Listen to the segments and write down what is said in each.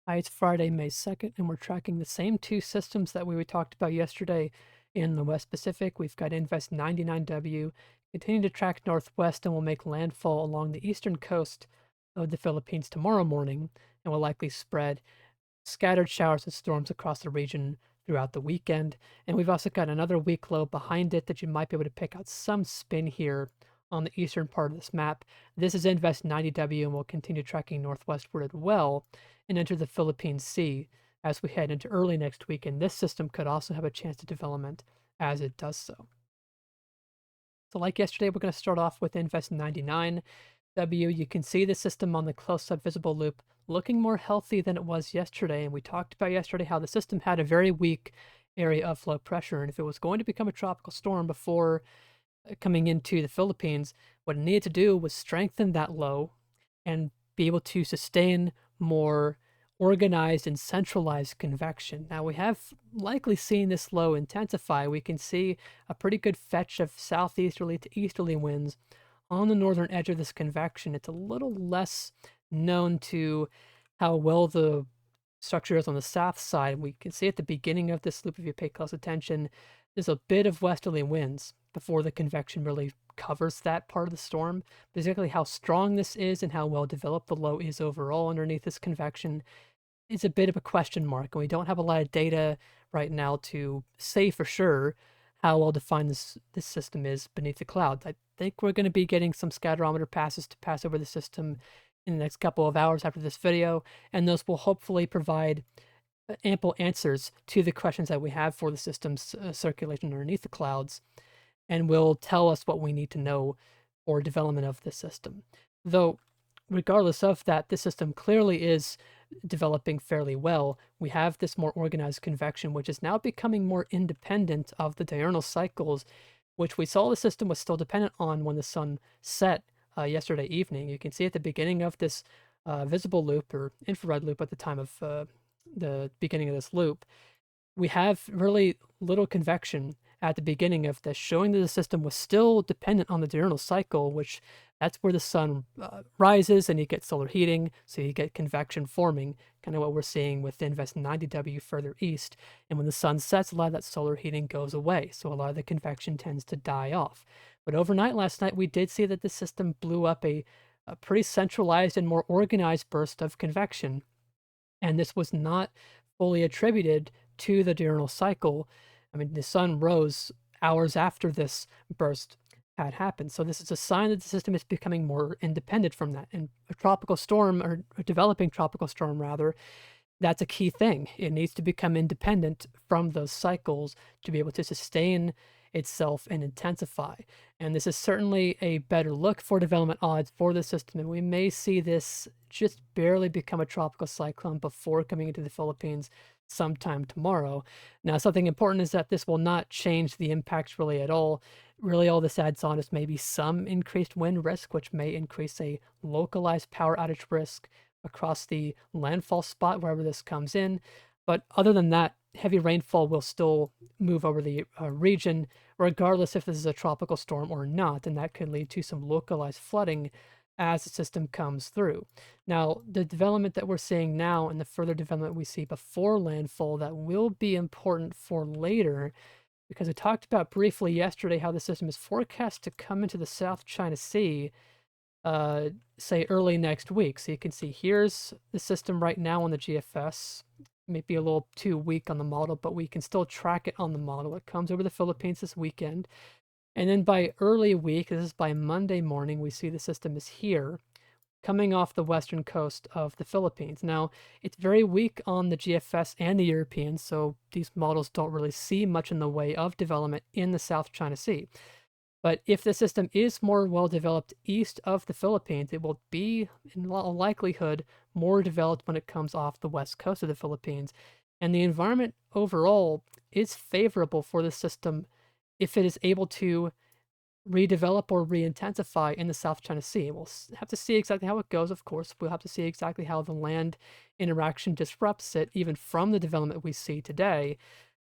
Hi, it's Friday, May 2nd, and we're tracking the same two systems that we talked about yesterday in the West Pacific. We've got Invest 99W continuing to track northwest and will make landfall along the eastern coast of the Philippines tomorrow morning and will likely spread scattered showers and storms across the region throughout the weekend. And we've also got another weak low behind it that you might be able to pick out some spin here on the eastern part of this map. This is Invest 90W and will continue tracking northwestward as well and enter the Philippine Sea as we head into early next week. And this system could also have a chance to development as it does so. So, like yesterday, we're going to start off with Invest 99W. You can see the system on the close-up visible loop looking more healthy than it was yesterday. And we talked about yesterday how the system had a very weak area of low pressure. And if it was going to become a tropical storm before coming into the Philippines, what it needed to do was strengthen that low and be able to sustain more organized and centralized convection. Now, we have likely seen this low intensify. We can see a pretty good fetch of southeasterly to easterly winds on the northern edge of this convection. It's a little less known to how well the structure is on the south side. We can see at the beginning of this loop, if you pay close attention, there's a bit of westerly winds before the convection really covers that part of the storm. But exactly how strong this is and how well developed the low is overall underneath this convection is a bit of a question mark. And we don't have a lot of data right now to say for sure how well defined this system is beneath the clouds. I think we're going to be getting some scatterometer passes to pass over the system in the next couple of hours after this video, and those will hopefully provide ample answers to the questions that we have for the system's circulation underneath the clouds and will tell us what we need to know for development of the system. Though, regardless of that, this system clearly is developing fairly well. We have this more organized convection, which is now becoming more independent of the diurnal cycles, which we saw the system was still dependent on when the sun set yesterday evening. You can see at the beginning of this visible loop or infrared loop at the time of the beginning of this loop, we have really little convection at the beginning of this, showing that the system was still dependent on the diurnal cycle, which that's where the sun rises and you get solar heating, so you get convection forming, kind of what we're seeing with Invest 90W further east. And when the sun sets, a lot of that solar heating goes away, so a lot of the convection tends to die off. But overnight last night, we did see that the system blew up a pretty centralized and more organized burst of convection, and this was not fully attributed to the diurnal cycle. I mean, the sun rose hours after this burst had happened. So this is a sign that the system is becoming more independent from that. And a tropical storm, or a developing tropical storm rather, that's a key thing. It needs to become independent from those cycles to be able to sustain itself and intensify. And this is certainly a better look for development odds for the system. And we may see this just barely become a tropical cyclone before coming into the Philippines sometime tomorrow. Now, something important is that this will not change the impacts really at all. Really, all this adds on is maybe some increased wind risk, which may increase a localized power outage risk across the landfall spot wherever this comes in. But other than that, heavy rainfall will still move over the region, regardless if this is a tropical storm or not, and that could lead to some localized flooding as the system comes through. Now, the development that we're seeing now and the further development we see before landfall that will be important for later, because we talked about briefly yesterday how the system is forecast to come into the South China Sea say early next week. So you can see here's the system right now on the GFS. Maybe a little too weak on the model, but we can still track it on the model. It comes over the Philippines this weekend. And then by early week, this is by Monday morning, we see the system is here, coming off the western coast of the Philippines. Now, it's very weak on the GFS and the European, so these models don't really see much in the way of development in the South China Sea. But if the system is more well developed east of the Philippines, it will be, in all likelihood, more developed when it comes off the west coast of the Philippines. And the environment overall is favorable for the system if it is able to redevelop or re-intensify in the South China Sea. We'll have to see exactly how it goes, of course. We'll have to see exactly how the land interaction disrupts it, even from the development we see today.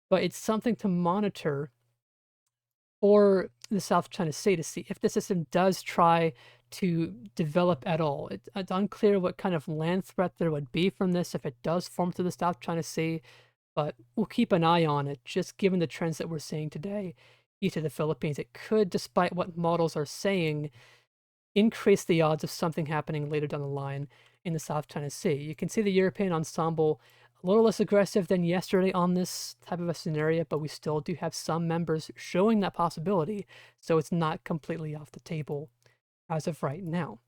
But it's something to monitor or the South China Sea to see if the system does try to develop at all. It's unclear what kind of land threat there would be from this if it does form to the South China Sea, but we'll keep an eye on it. Just given the trends that we're seeing today east of the Philippines, it could, despite what models are saying, increase the odds of something happening later down the line in the South China Sea. You can see the European ensemble a little less aggressive than yesterday on this type of a scenario, but we still do have some members showing that possibility, so it's not completely off the table as of right now.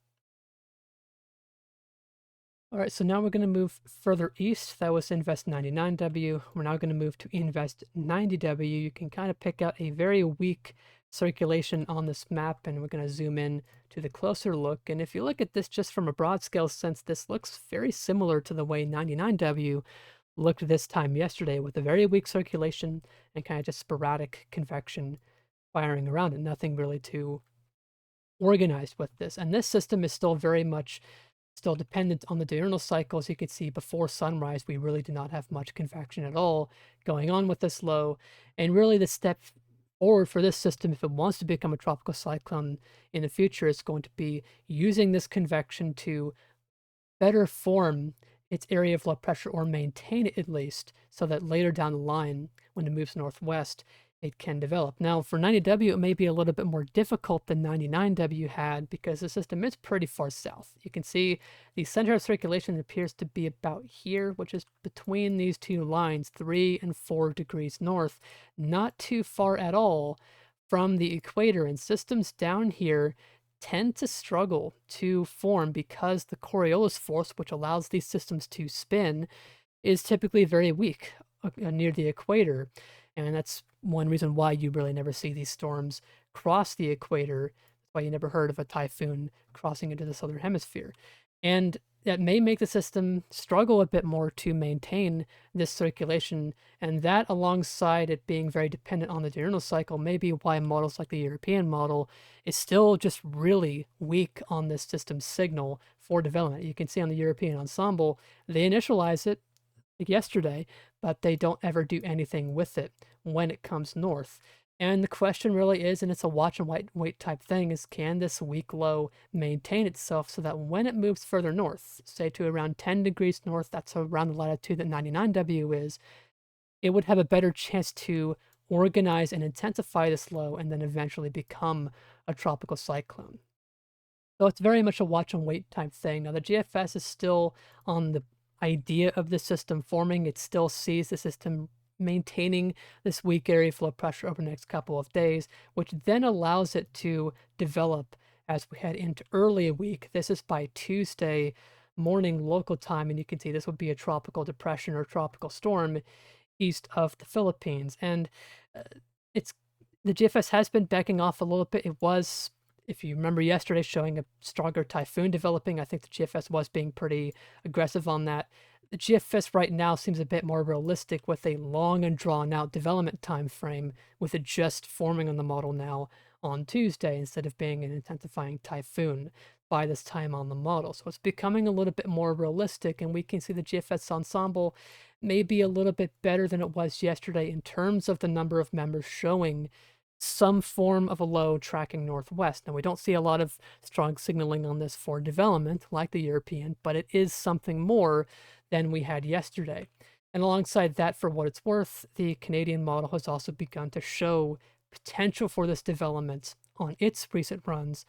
All right, so now we're going to move further east. That was Invest 99W. We're now going to move to Invest 90W. You can kind of pick out a very weak circulation on this map, and we're going to zoom in to the closer look. And if you look at this just from a broad scale sense, this looks very similar to the way 99W looked this time yesterday, with a very weak circulation and kind of just sporadic convection firing around it. Nothing really too organized with this. And this system is still very much still dependent on the diurnal cycles. You can see before sunrise, we really do not have much convection at all going on with this low. And really the step forward for this system, if it wants to become a tropical cyclone in the future, is going to be using this convection to better form its area of low pressure, or maintain it at least, so that later down the line, when it moves northwest, it can develop. Now, for 90W, it may be a little bit more difficult than 99W had, because the system is pretty far south. You can see the center of circulation appears to be about here, which is between these two lines, 3 and 4 degrees north, not too far at all from the equator. And systems down here tend to struggle to form because the Coriolis force, which allows these systems to spin, is typically very weak near the equator. And that's one reason why you really never see these storms cross the equator. That's why you never heard of a typhoon crossing into the southern hemisphere. And that may make the system struggle a bit more to maintain this circulation. And that, alongside it being very dependent on the diurnal cycle, may be why models like the European model is still just really weak on this system's signal for development. You can see on the European ensemble, they initialize it like yesterday, but they don't ever do anything with it when it comes north. And the question really is, and it's a watch and wait type thing, is can this weak low maintain itself so that when it moves further north, say to around 10 degrees north, that's around the latitude that 99W is, it would have a better chance to organize and intensify this low and then eventually become a tropical cyclone. So it's very much a watch and wait type thing. Now, the GFS is still on the idea of the system forming. It still sees the system maintaining this weak area of low pressure over the next couple of days, which then allows it to develop as we head into early week. This is by Tuesday morning local time, and you can see this would be a tropical depression or tropical storm east of the Philippines. And uh, it's the GFS has been backing off a little bit. It was, if you remember yesterday, showing a stronger typhoon developing. I think the GFS was being pretty aggressive on that. The GFS right now seems a bit more realistic, with a long and drawn out development time frame, with it just forming on the model now on Tuesday instead of being an intensifying typhoon by this time on the model. So it's becoming a little bit more realistic, and we can see the GFS ensemble may be a little bit better than it was yesterday in terms of the number of members showing some form of a low tracking northwest. Now, we don't see a lot of strong signaling on this for development like the European, but it is something more than we had yesterday. And alongside that, for what it's worth, the Canadian model has also begun to show potential for this development on its recent runs,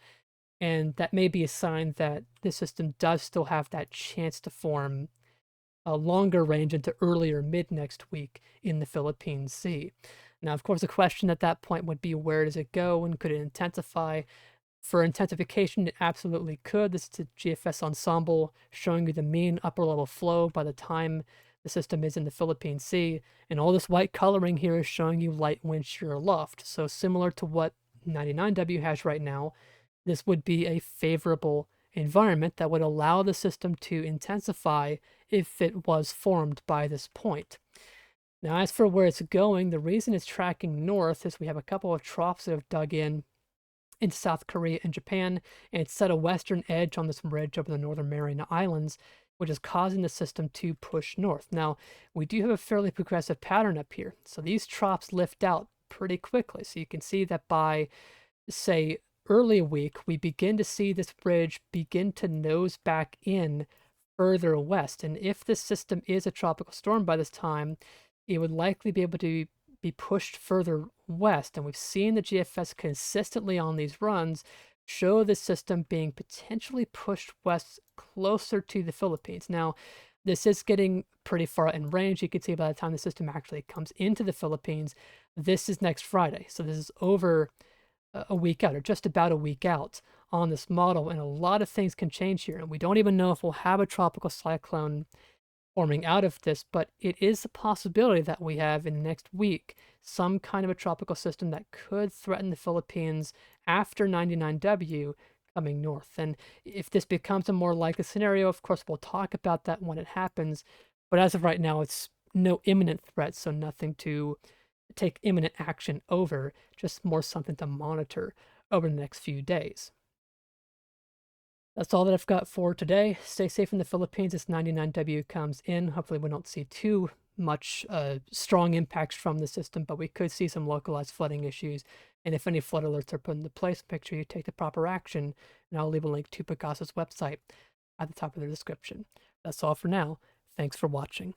and that may be a sign that the system does still have that chance to form a longer range into earlier mid next week in the Philippine Sea. Now, of course, the question at that point would be, where does it go and could it intensify? For intensification, it absolutely could. This is the GFS ensemble showing you the mean upper level flow by the time the system is in the Philippine Sea. And all this white coloring here is showing you light wind shear aloft. So similar to what 99W has right now, this would be a favorable environment that would allow the system to intensify if it was formed by this point. Now, as for where it's going, the reason it's tracking north is we have a couple of troughs that have dug in into South Korea and Japan, and it's set a western edge on this ridge over the Northern Mariana Islands, which is causing the system to push north. Now, we do have a fairly progressive pattern up here, so these troughs lift out pretty quickly. So you can see that by, say, early week, we begin to see this ridge begin to nose back in further west. And if this system is a tropical storm by this time, it would likely be able to be pushed further west. And we've seen the GFS consistently on these runs show the system being potentially pushed west closer to the Philippines. Now, this is getting pretty far in range. You can see by the time the system actually comes into the Philippines, this is next Friday. So this is over a week out, or just about a week out on this model, and a lot of things can change here. And we don't even know if we'll have a tropical cyclone forming out of this, but it is a possibility that we have in the next week some kind of a tropical system that could threaten the Philippines after 99W coming north. And if this becomes a more likely scenario, of course, we'll talk about that when it happens. But as of right now, it's no imminent threat, so nothing to take imminent action over, just more something to monitor over the next few days. That's all that I've got for today. Stay safe in the Philippines as 99W comes in. Hopefully, we don't see too much strong impacts from the system, but we could see some localized flooding issues. And if any flood alerts are put into place, make sure you take the proper action. And I'll leave a link to Picaso's website at the top of the description. That's all for now. Thanks for watching.